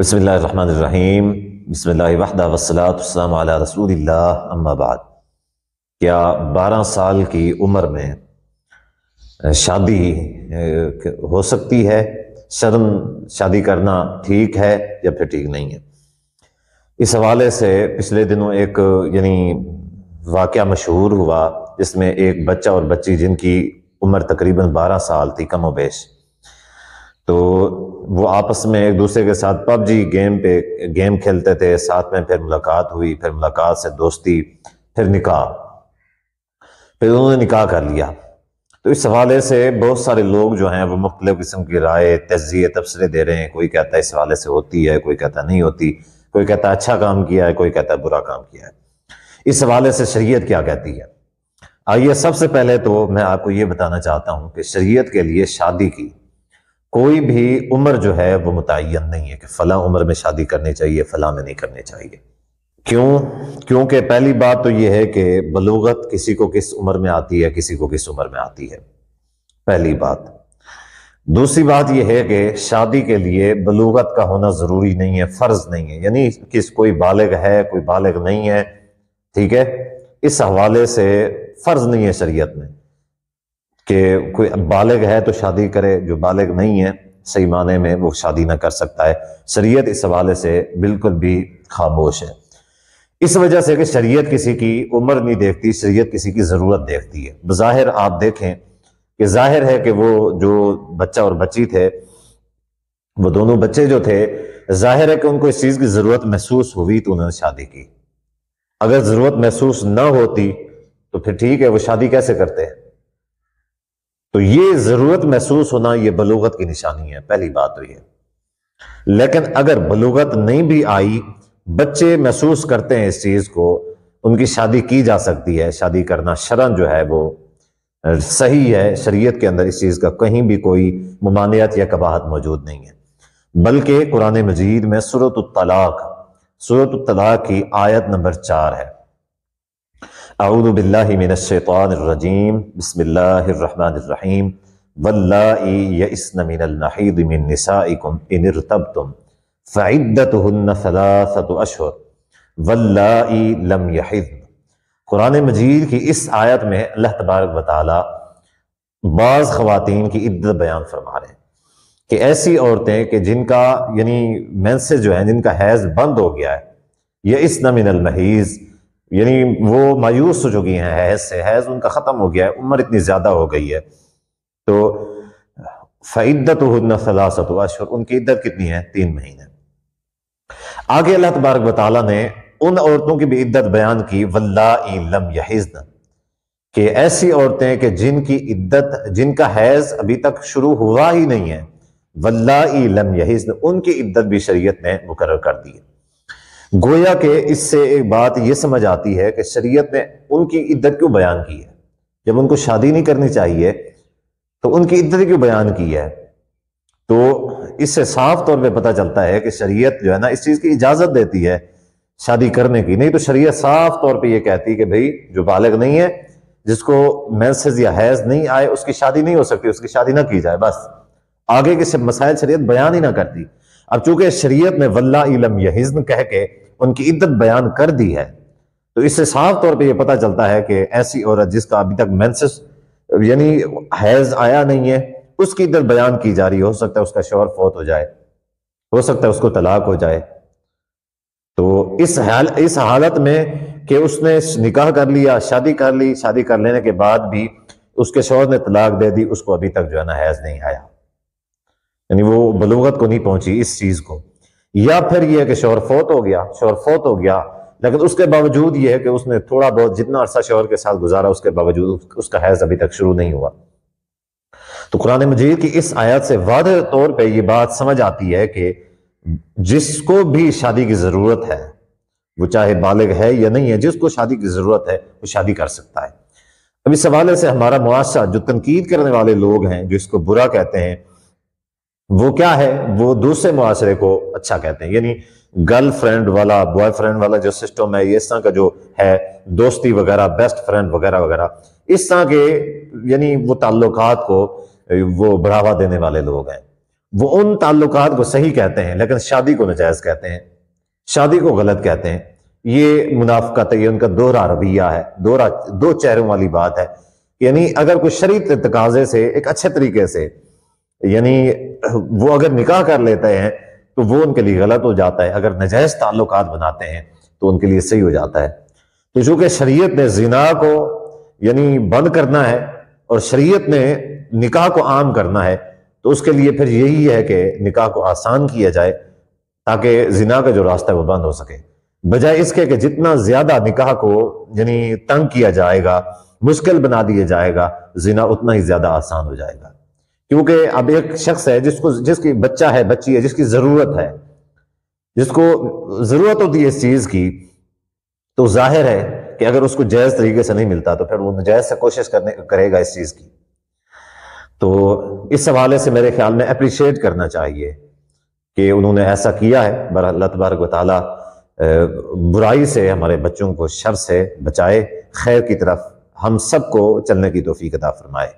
بسم اللہ الرحمن الرحیم، بسم اللہ وحدہ والصلاۃ والسلام علی رسول اللہ، اما بعد۔ کیا 12 سال کی عمر میں شادی ہو سکتی ہے؟ شرم شادی کرنا ٹھیک ہے یا پھر ٹھیک نہیں ہے؟ اس حوالے سے پچھلے دنوں ایک واقعہ مشہور ہوا جس میں ایک بچہ اور بچی جن کی عمر تقریباً 12 سال تھی کم و بیش، تو وہ آپس میں ایک دوسرے کے ساتھ پب جی گیم کھیلتے تھے، ساتھ میں پھر ملاقات ہوئی، پھر ملاقات سے دوستی، پھر نکاح، پھر انہوں نے نکاح کر لیا۔ تو اس حوالے سے بہت سارے لوگ جو ہیں وہ مختلف قسم کی رائے تجزیے تبصرے دے رہے ہیں۔ کوئی کہتا ہے اس حوالے سے ہوتی ہے، کوئی کہتا نہیں ہوتی، کوئی کہتا ہے اچھا کام کیا ہے، کوئی کہتا ہے برا کام کیا ہے۔ اس حوالے سے شریعت کیا کہتی ہے؟ آئیے سب سے پہلے تو میں آپ کو یہ بتانا چاہتا ہوں کہ شریعت کے لیے شادی کی کوئی بھی عمر جو ہے وہ متعین نہیں ہے کہ فلاں عمر میں شادی کرنی چاہیے، فلاں میں نہیں کرنی چاہیے۔ کیونکہ پہلی بات تو یہ ہے کہ بلوغت کسی کو کس عمر میں آتی ہے، کسی کو کس عمر میں آتی ہے، پہلی بات۔ دوسری بات یہ ہے کہ شادی کے لیے بلوغت کا ہونا ضروری نہیں ہے، فرض نہیں ہے، یعنی کوئی بالغ ہے کوئی بالغ نہیں ہے، ٹھیک ہے؟ اس حوالے سے فرض نہیں ہے شریعت میں کہ کوئی بالغ ہے تو شادی کرے، جو بالغ نہیں ہے صحیح معنی میں وہ شادی نہ کر سکتا ہے۔ شریعت اس حوالے سے بالکل بھی خاموش ہے، اس وجہ سے کہ شریعت کسی کی عمر نہیں دیکھتی، شریعت کسی کی ضرورت دیکھتی ہے۔ بظاہر آپ دیکھیں کہ ظاہر ہے کہ وہ جو بچہ اور بچی تھے، وہ دونوں بچے جو تھے، ظاہر ہے کہ ان کو اس چیز کی ضرورت محسوس ہوئی تو انہوں نے شادی کی۔ اگر ضرورت محسوس نہ ہوتی تو پھر ٹھیک ہے، وہ شادی کیسے کرتے ہیں؟ تو یہ ضرورت محسوس ہونا یہ بلوغت کی نشانی ہے، پہلی بات تو یہ۔ لیکن اگر بلوغت نہیں بھی آئی، بچے محسوس کرتے ہیں اس چیز کو، ان کی شادی کی جا سکتی ہے۔ شادی کرنا شرعاً جو ہے وہ صحیح ہے، شریعت کے اندر اس چیز کا کہیں بھی کوئی ممانعت یا قباحت موجود نہیں ہے۔ بلکہ قرآن مجید میں سورۃ الطلاق کی آیت نمبر 4 ہے۔ اعوذ باللہ من الشیطان الرجیم، بسم اللہ الرحمن الرحیم، واللائی یئسن من المحیض من نسائکم ان ارتبتم فعدتہن 3 اشہر واللائی لم یحضن۔ قرآن مجید کی اس آیت میں اللہ تبارک و تعالی بعض خواتین کی عدت بیان فرما رہے ہیں کہ ایسی عورتیں کہ جن کا یعنی مینسز جو ہیں، جن کا حیض بند ہو گیا ہے، یئسن من المحیض یعنی وہ مایوس ہو چکی ہیں حیض سے، حیض ان کا ختم ہو گیا ہے، عمر اتنی زیادہ ہو گئی ہے، تو فعدتہن 3 اشہر، ان کی عدت کتنی ہے؟ 3 مہینے۔ آگے اللہ تبارک و تعالیٰ نے ان عورتوں کی بھی عدت بیان کی، واللائی لم یحضن، کہ ایسی عورتیں کہ جن کی عدت، جن کا حیض ابھی تک شروع ہوا ہی نہیں ہے، واللائی لم یحضن، ان کی عدت بھی شریعت نے مقرر کر دی ہے۔ گویا کہ اس سے ایک بات یہ سمجھ آتی ہے کہ شریعت نے ان کی عدت کیوں بیان کی ہے؟ جب ان کو شادی نہیں کرنی چاہیے تو ان کی عدت کیوں بیان کی ہے؟ تو اس سے صاف طور پہ پتہ چلتا ہے کہ شریعت جو ہے نا اس چیز کی اجازت دیتی ہے شادی کرنے کی، نہیں تو شریعت صاف طور پہ یہ کہتی کہ بھئی جو بالغ نہیں ہے، جس کو مینسز یا حیض نہیں آئے، اس کی شادی نہیں ہو سکتی، اس کی شادی نہ کی جائے، بس آگے کے مسائل شریعت بیان ہی نہ کرتی۔ اب چونکہ شریعت نے واللائی لم یحضن کہہ کے ان کی عدت بیان کر دی ہے، تو اس سے صاف طور پہ یہ پتہ چلتا ہے کہ ایسی عورت جس کا ابھی تک مینسس یعنی حیض آیا نہیں ہے، اس کی عدت بیان کی جا رہی ہے۔ ہو سکتا ہے اس کا شوہر فوت ہو جائے، ہو سکتا ہے اس کو طلاق ہو جائے، تو اس حالت میں کہ اس نے نکاح کر لیا، شادی کر لی، شادی کر لینے کے بعد بھی اس کے شوہر نے طلاق دے دی، اس کو ابھی تک جو ہے نا حیض نہیں آیا، یعنی وہ بلوغت کو نہیں پہنچی اس چیز کو۔ یا پھر یہ ہے کہ شوہر فوت ہو گیا لیکن اس کے باوجود یہ ہے کہ اس نے تھوڑا بہت جتنا عرصہ شوہر کے ساتھ گزارا، اس کے باوجود اس کا حیض ابھی تک شروع نہیں ہوا۔ تو قرآن مجید کی اس آیت سے واضح طور پہ یہ بات سمجھ آتی ہے کہ جس کو بھی شادی کی ضرورت ہے، وہ چاہے بالغ ہے یا نہیں ہے، جس کو شادی کی ضرورت ہے وہ شادی کر سکتا ہے۔ اب اس حوالے سے ہمارا معاشرہ جو تنقید کرنے والے لوگ ہیں، جو اس کو برا کہتے ہیں، وہ کیا ہے؟ وہ دوسرے معاشرے کو اچھا کہتے ہیں، یعنی گرل فرینڈ والا، بوائے فرینڈ والا جو سسٹم ہے، یہ اس طرح کا جو ہے دوستی وغیرہ، بیسٹ فرینڈ وغیرہ وغیرہ، اس طرح کے یعنی وہ تعلقات کو وہ بڑھاوا دینے والے لوگ ہیں۔ وہ ان تعلقات کو صحیح کہتے ہیں لیکن شادی کو ناجائز کہتے ہیں، شادی کو غلط کہتے ہیں۔ یہ منافقت ہے، یہ ان کا دوہرا رویہ ہے، دو چہروں والی بات ہے۔ یعنی اگر کوئی شرعی تقاضے سے ایک اچھے طریقے سے یعنی وہ اگر نکاح کر لیتے ہیں تو وہ ان کے لیے غلط ہو جاتا ہے، اگر ناجائز تعلقات بناتے ہیں تو ان کے لیے صحیح ہو جاتا ہے۔ تو چونکہ شریعت نے زنا کو یعنی بند کرنا ہے اور شریعت نے نکاح کو عام کرنا ہے، تو اس کے لیے پھر یہی ہے کہ نکاح کو آسان کیا جائے تاکہ زنا کا جو راستہ ہے وہ بند ہو سکے، بجائے اس کے کہ جتنا زیادہ نکاح کو یعنی تنگ کیا جائے گا، مشکل بنا دیا جائے گا، زنا اتنا ہی زیادہ آسان ہو جائے گا۔ کیونکہ اب ایک شخص ہے جس کی بچہ ہے، بچی ہے، جس کی ضرورت ہے، جس کو ضرورت ہوتی ہے اس چیز کی، تو ظاہر ہے کہ اگر اس کو جائز طریقے سے نہیں ملتا تو پھر وہ ناجائز سے کوشش کرے گا اس چیز کی۔ تو اس حوالے سے میرے خیال میں اپریشیٹ کرنا چاہیے کہ انہوں نے ایسا کیا ہے۔ بہرحال اللہ تبارک و تعالیٰ برائی سے ہمارے بچوں کو شر سے بچائے، خیر کی طرف ہم سب کو چلنے کی توفیق عطا فرمائے۔